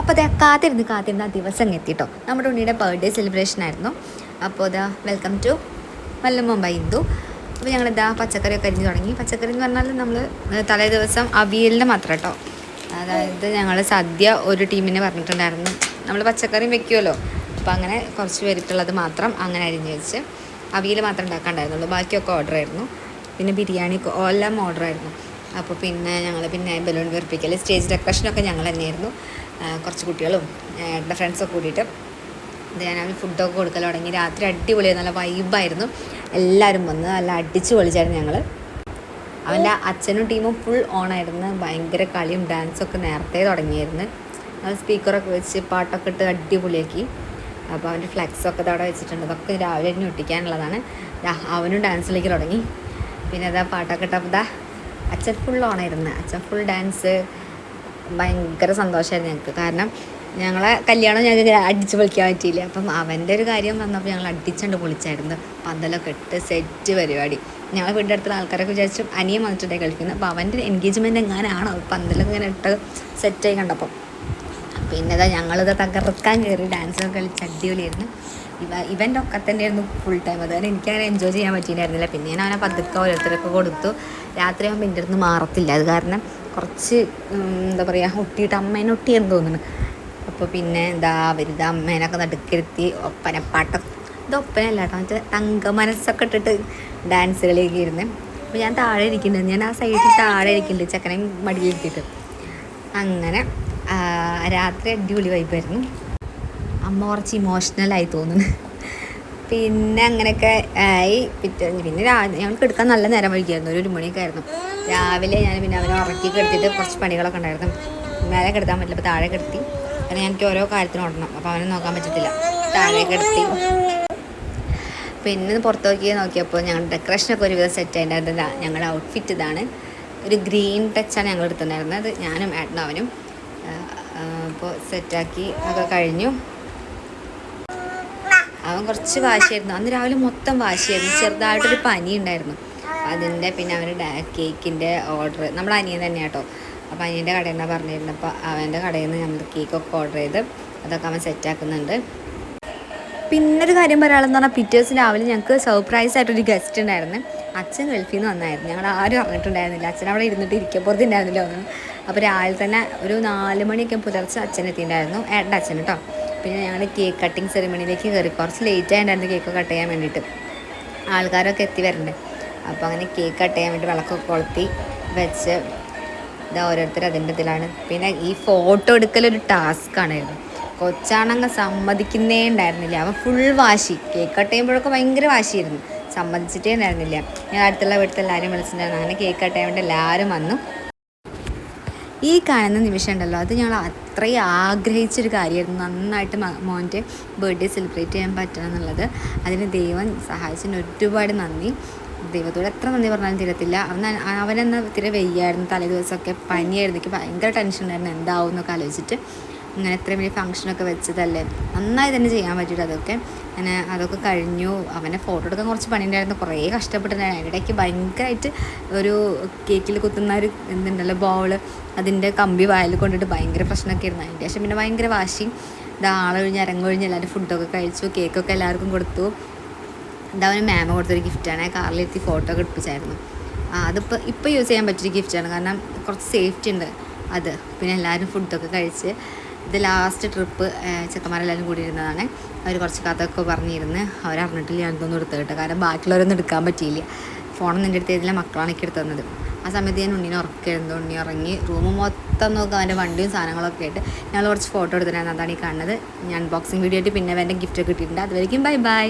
അപ്പോൾ അത് കാത്തിരുന്ന് ആ ദിവസം എത്തിട്ടോ. നമ്മുടെ ഉണ്ണിയുടെ ബർത്ത്ഡേ സെലിബ്രേഷൻ ആയിരുന്നു. അപ്പോൾ ഇതാ വെൽക്കം ടു മുംബൈ ഹിന്ദു. അപ്പോൾ ഞങ്ങളിതാ പച്ചക്കറിയൊക്കെ അരിഞ്ഞ് തുടങ്ങി. പച്ചക്കറി എന്ന് പറഞ്ഞാൽ നമ്മൾ തലേ ദിവസം അവിയലിൻ്റെ മാത്രം കേട്ടോ. അതായത് ഞങ്ങൾ സദ്യ ഒരു ടീമിനെ പറഞ്ഞിട്ടുണ്ടായിരുന്നു. നമ്മൾ പച്ചക്കറിയും വെക്കുമല്ലോ, അപ്പോൾ അങ്ങനെ കുറച്ച് പേർക്കുള്ളത് മാത്രം അങ്ങനെ അരിഞ്ഞ് വെച്ച് അവിയൽ മാത്രം ഉണ്ടാക്കാണ്ടായിരുന്നുള്ളൂ. ബാക്കിയൊക്കെ ഓർഡർ ആയിരുന്നു. പിന്നെ ബിരിയാണി എല്ലാം ഓർഡർ ആയിരുന്നു. അപ്പോൾ പിന്നെ ഞങ്ങൾ ബലൂൺ വീർപ്പിക്കൽ, സ്റ്റേജ് ഡെക്കറേഷനൊക്കെ ഞങ്ങൾ തന്നെയായിരുന്നു. കുറച്ച് കുട്ടികളും എൻ്റെ ഫ്രണ്ട്സൊക്കെ കൂടിയിട്ട് ഞാൻ ഫുഡൊക്കെ കൊടുക്കൽ തുടങ്ങി. രാത്രി അടിപൊളിയായിരുന്നു, നല്ല വൈബായിരുന്നു. എല്ലാവരും വന്ന് നല്ല അടിച്ച് പൊളിച്ചായിരുന്നു ഞങ്ങൾ. അവൻ്റെ അച്ഛനും ടീമും ഫുൾ ഓണായിരുന്നു. ഭയങ്കര കളിയും ഡാൻസൊക്കെ നേരത്തെ തുടങ്ങിയായിരുന്നു. സ്പീക്കറൊക്കെ വെച്ച് പാട്ടൊക്കെ ഇട്ട് അടിപൊളിയാക്കി. അപ്പോൾ അവൻ്റെ ഫ്ലെക്സൊക്കെ അവിടെ വെച്ചിട്ടുണ്ട്. അതൊക്കെ രാവിലെ തന്നെ ഒട്ടിക്കാനുള്ളതാണ്. അവനും ഡാൻസിലേക്ക് തുടങ്ങി. പിന്നെ അതാ പാട്ടൊക്കെ ഇട്ടപ്പോൾ അച്ഛൻ ഫുൾ ഓണായിരുന്നു. അച്ഛൻ ഫുൾ ഡാൻസ്. ഭയങ്കര സന്തോഷമായിരുന്നു ഞങ്ങൾക്ക്. കാരണം ഞങ്ങളെ കല്യാണം ഞങ്ങൾക്ക് അടിച്ച് പൊളിക്കാൻ പറ്റിയില്ല. അപ്പം അവൻ്റെ ഒരു കാര്യം വന്നപ്പോൾ ഞങ്ങൾ അടിച്ചുകൊണ്ട് പൊളിച്ചായിരുന്നു. പന്തലൊക്കെ ഇട്ട് സെറ്റ് പരിപാടി. ഞങ്ങളെ വീടിൻ്റെ അടുത്തുള്ള ആൾക്കാരൊക്കെ വിചാരിച്ചു അനിയൻ വന്നിട്ടുണ്ടെങ്കിൽ കളിക്കുന്നത്. അപ്പോൾ അവൻ്റെ എൻഗേജ്മെൻറ്റ് എങ്ങനെയാണോ പന്തലൊക്കെ ഇങ്ങനെ ഇട്ട് സെറ്റായി കണ്ടപ്പം. പിന്നെ ഞങ്ങളിത് തകർക്കാൻ കയറി ഡാൻസൊക്കെ കളിച്ച് അടിപൊളിയായിരുന്നു. ഇവൻ്റെ ഒക്കെ തന്നെയായിരുന്നു ഫുൾ ടൈം. അതുകൊണ്ട് എനിക്കങ്ങനെ എൻജോയ് ചെയ്യാൻ പറ്റിയിട്ടുണ്ടായിരുന്നില്ല. പിന്നെ ഞാൻ അവനെ പതുക്കെ ഓരോരുത്തരൊക്കെ കൊടുത്തു. രാത്രിയാകുമ്പോൾ എൻ്റെ അടുത്ത് മാറത്തില്ല. അത് കാരണം കുറച്ച് എന്താ പറയുക ഒട്ടിയിട്ട് അമ്മേനെ ഒട്ടിയെന്ന് തോന്നുന്നു. അപ്പോൾ പിന്നെ അവരിത് അമ്മേനൊക്കെ നടുക്കിരുത്തി ഒപ്പനപ്പാട്ടൊക്കെ. ഇത് ഒപ്പനല്ല കേട്ടോ, മറ്റേ തങ്ക മനസ്സൊക്കെ ഇട്ടിട്ട് ഡാൻസ് കളിയൊക്കെ ഇരുന്ന്. അപ്പോൾ ഞാൻ താഴെ ഇരിക്കുന്നുണ്ട്. ഞാൻ ആ സൈഡിൽ താഴെ ഇരിക്കുന്നുണ്ട്, ചെക്കനെയും മടിയിലിട്ടിട്ട്. അങ്ങനെ രാത്രി അടിപൊളി വൈബായിരുന്നു. അമ്മ കുറച്ച് ഇമോഷണലായി തോന്നുന്നു. പിന്നെ അങ്ങനെയൊക്കെ ആയി. പിന്നെ ഞങ്ങൾക്ക് എടുക്കാൻ നല്ല നേരം വൈകിയായിരുന്നു. 1 മണിയൊക്കെ ആയിരുന്നു. രാവിലെ ഞാൻ പിന്നെ അവനെ ഉറക്കി കിടത്തിയിട്ട് കുറച്ച് പണികളൊക്കെ ഉണ്ടായിരുന്നു. മേലെ കിടത്താൻ പറ്റില്ല, അപ്പോൾ താഴെ കിടത്തി. കാരണം എനിക്ക് ഓരോ കാര്യത്തിനും ഓടണം. അപ്പോൾ അവനെ നോക്കാൻ പറ്റത്തില്ല, താഴെ കിടത്തി. പിന്നെ പുറത്ത് നോക്കിയപ്പോൾ ഞങ്ങളുടെ ഡെക്കറേഷനൊക്കെ ഒരുവിധം സെറ്റ് ആയിട്ടുണ്ടായിരുന്നില്ല. ഞങ്ങളുടെ ഔട്ട്ഫിറ്റ് ഇതാണ്. ഒരു ഗ്രീൻ ടച്ചാണ് ഞങ്ങൾ എടുത്തിട്ടുണ്ടായിരുന്നത്. അത് ഞാനും ഏട്ടനും അവനും അപ്പോൾ സെറ്റാക്കി ഒക്കെ കഴിഞ്ഞു. അവൻ കുറച്ച് വാശിയായിരുന്നു. അന്ന് രാവിലെ മൊത്തം വാശിയായിരുന്നു. ചെറുതായിട്ടൊരു പനി ഉണ്ടായിരുന്നു. അതിൻ്റെ പിന്നെ അവന് കേക്കിൻ്റെ ഓർഡർ നമ്മുടെ അനിയൻ തന്നെയാണ് കേട്ടോ. അപ്പോൾ അനിയൻ്റെ കടയിൽ നിന്നാണ് പറഞ്ഞിരുന്നത്. അപ്പോൾ അവൻ്റെ കടയിൽ നിന്ന് നമ്മൾ കേക്കൊക്കെ ഓർഡർ ചെയ്ത് അതൊക്കെ അവൻ സെറ്റാക്കുന്നുണ്ട്. പിന്നൊരു കാര്യം പറയാനുള്ളതെന്ന് പറഞ്ഞാൽ പിറ്റേ ദിവസം രാവിലെ ഞങ്ങൾക്ക് സർപ്രൈസ് ആയിട്ടൊരു ഗസ്റ്റ് ഉണ്ടായിരുന്നു. അച്ഛൻ ഗൾഫിൽ നിന്ന് വന്നായിരുന്നു. ഞങ്ങൾ ആരും അറിഞ്ഞിട്ടുണ്ടായിരുന്നില്ല. അച്ഛൻ അവിടെ ഇരുന്നിട്ട് ഇരിക്കപ്പുറത്തുണ്ടായിരുന്നില്ല ഒന്നും. അപ്പോൾ രാവിലെ തന്നെ ഒരു 4 മണിയൊക്കെ പുലർച്ചെ അച്ഛൻ എത്തിയിട്ടുണ്ടായിരുന്നു, ഏട്ടൻ്റെ അച്ഛൻ കേട്ടോ. പിന്നെ ഞങ്ങൾ കേക്ക് കട്ടിങ് സെറിമണിയിലേക്ക് കയറി. കുറച്ച് ലേറ്റ് ആയിട്ടുണ്ടായിരുന്നു കേക്ക് കട്ട് ചെയ്യാൻ വേണ്ടിയിട്ട്. ആൾക്കാരൊക്കെ എത്തി വരണ്ടേ. അപ്പോൾ അങ്ങനെ കേക്ക് കട്ട് ചെയ്യാൻ വേണ്ടി വിളക്കൊക്കെ കൊളുത്തി വെച്ച് ഓരോരുത്തർ അതിൻ്റെ ഇതിലാണ്. പിന്നെ ഈ ഫോട്ടോ എടുക്കലൊരു ടാസ്ക് ആണായിരുന്നു. കൊച്ചാണെങ്കിൽ സമ്മതിക്കുന്നേ ഉണ്ടായിരുന്നില്ല. അവൻ ഫുൾ വാശി. കേക്ക് കട്ട് ചെയ്യുമ്പോഴൊക്കെ ഭയങ്കര വാശിയായിരുന്നു. സമ്മതിച്ചിട്ടേ ഉണ്ടായിരുന്നില്ല. ഞാൻ അടുത്തുള്ള വീട്ടിൽ എല്ലാവരും വിളിച്ചിട്ടുണ്ടായിരുന്നു. അങ്ങനെ കേക്ക് കട്ട് ചെയ്യാൻ വേണ്ടി എല്ലാവരും വന്നു. ഈ കാണുന്ന നിമിഷം ഉണ്ടല്ലോ, അത് ഞങ്ങൾ അത്രയും ആഗ്രഹിച്ചൊരു കാര്യമായിരുന്നു. നന്നായിട്ട് മോൻ്റെ ബർത്ത്ഡേ സെലിബ്രേറ്റ് ചെയ്യാൻ പറ്റണം എന്നുള്ളത്. അതിന് ദൈവം സഹായിച്ചതിന് ഒരുപാട് നന്ദി. ദൈവത്തോട് എത്ര നന്ദി പറഞ്ഞാലും തീരത്തില്ല. അവനെന്ന് ഇത്തിരി വെയ്യായിരുന്നു. തലേ ദിവസമൊക്കെ പനിയായിരുന്നു. എനിക്ക് ഭയങ്കര ടെൻഷൻ ഉണ്ടായിരുന്നു എന്താവും എന്നൊക്കെ ആലോചിച്ചിട്ട്. അങ്ങനെ എത്രയും വലിയ ഫംഗ്ഷനൊക്കെ വെച്ചതല്ലേ, നന്നായി തന്നെ ചെയ്യാൻ പറ്റിയിട്ട് അതൊക്കെ. അങ്ങനെ അതൊക്കെ കഴിഞ്ഞു. അവനെ ഫോട്ടോ എടുക്കാൻ കുറച്ച് പണിയുണ്ടായിരുന്നു. കുറേ കഷ്ടപ്പെട്ടിട്ടുണ്ടായിരുന്നു. ഇടയ്ക്ക് ഭയങ്കരമായിട്ട് ഒരു കേക്കിൽ കുത്തുന്ന ഒരു എന്തുണ്ടല്ലോ ബോള്, അതിൻ്റെ കമ്പി വായിൽ കൊണ്ടിട്ട് ഭയങ്കര പ്രശ്നമൊക്കെ ആയിരുന്നു. അതിൻ്റെ ശേഷം പിന്നെ ഭയങ്കര വാശി. ആളൊഴിഞ്ഞ് അരങ്ങൊഴിഞ്ഞ് എല്ലാവരും ഫുഡൊക്കെ കഴിച്ചു. കേക്കൊക്കെ എല്ലാവർക്കും കൊടുത്തു. അവന് മാമ കൊടുത്തൊരു ഗിഫ്റ്റാണ്. കാറിലെത്തി ഫോട്ടോ ഒക്കെ എടുപ്പിച്ചായിരുന്നു. അതിപ്പോൾ യൂസ് ചെയ്യാൻ പറ്റിയൊരു ഗിഫ്റ്റാണ്. കാരണം കുറച്ച് സേഫ്റ്റി ഉണ്ട് അത്. പിന്നെ എല്ലാവരും ഫുഡൊക്കെ കഴിച്ച് ഇത് ലാസ്റ്റ് ട്രിപ്പ് ചെക്കന്മാരെല്ലാവരും കൂടി ഇരുന്നതാണ്. അവർ കുറച്ച് കഥയൊക്കെ പറഞ്ഞിരുന്ന് അവരറിഞ്ഞിട്ടില്ല ഞാനിതൊന്നും എടുത്ത് കേട്ടോ. കാരണം ബാക്കിയുള്ളവരൊന്നും എടുക്കാൻ പറ്റിയില്ല. ഫോണൊന്നും എൻ്റെ അടുത്ത് ചെയ്തില്ല, മക്കളാണ് എനിക്ക് എടുത്ത് തന്നത്. ആ സമയത്ത് ഞാൻ ഉണ്ണീനെ ഉറക്കായിരുന്നു. ഉണ്ണി ഉറങ്ങി. റൂം മൊത്തം നോക്കുക, അവൻ്റെ വണ്ടിയും സാധനങ്ങളൊക്കെ ആയിട്ട് ഞങ്ങൾ കുറച്ച് ഫോട്ടോ എടുത്തിട്ടായിരുന്നു. അതാണ് ഈ കാണുന്നത്. ഞാൻ അൺബോക്സിങ് വീഡിയോ ആയിട്ട് പിന്നെ അവൻ്റെ ഗിഫ്റ്റ് കിട്ടിയിട്ടുണ്ട്. അതുവരെയും ബൈ ബൈ.